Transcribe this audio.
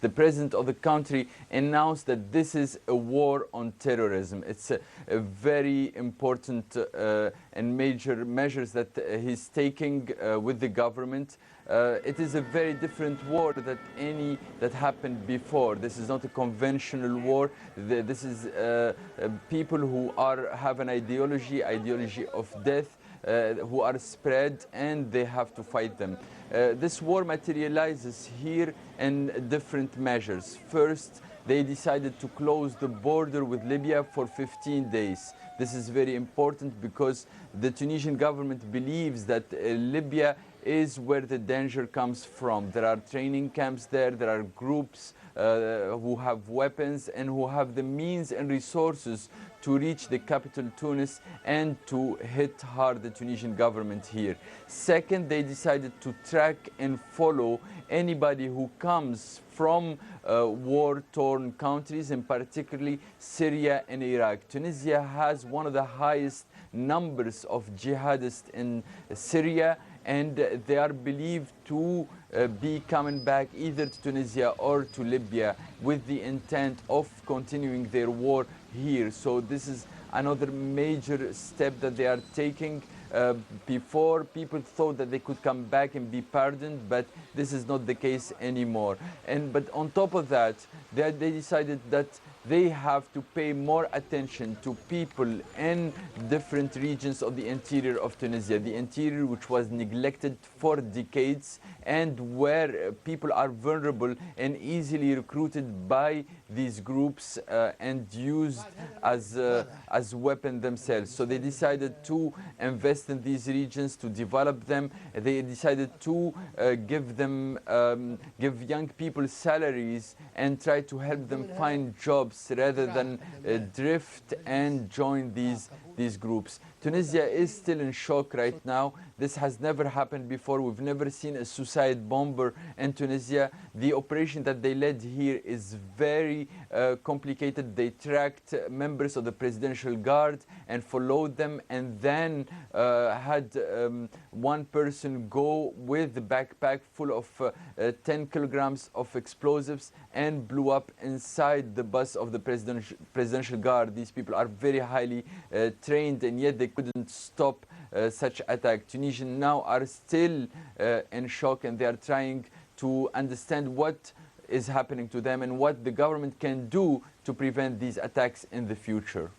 the president of the country announced that this is a war on terrorism. It's a very important and major measures that he's taking with the government. It is a very different war that any that happened before. This is not a conventional war. This is people who have an ideology of death, who are spread, and they have to fight them. This war materializes here in different measures. First, they decided to close the border with Libya for 15 days. This is very important because the Tunisian government believes that Libya is where the danger comes from. There are training camps there, there are groups who have weapons and who have the means and resources to reach the capital Tunis and to hit hard the Tunisian government here. Second, they decided to track and follow anybody who comes from war-torn countries, and particularly Syria and Iraq. Tunisia has one of the highest numbers of jihadists in Syria, and they are believed to be coming back either to Tunisia or to Libya with the intent of continuing their war here. So this is another major step that they are taking. Before, people thought that they could come back and be pardoned, but this is not the case anymore. But on top of that, they decided that they have to pay more attention to people in different regions of the interior of Tunisia, the interior which was neglected for decades and where people are vulnerable and easily recruited by these groups and used as weapon themselves. So they decided to invest in these regions, to develop them. They decided to give young people salaries and try to help them find jobs rather than drift and join these groups. Tunisia is still in shock right now. This has never happened before. We've never seen a suicide bomber in Tunisia. The operation that they led here is very complicated. They tracked members of the Presidential Guard and followed them, and then had one person go with a backpack full of 10 kilograms of explosives and blew up inside the bus of the Presidential Guard. These people are very highly trained, and yet they couldn't stop such attack. Tunisians now are still in shock, and they are trying to understand what is happening to them and what the government can do to prevent these attacks in the future.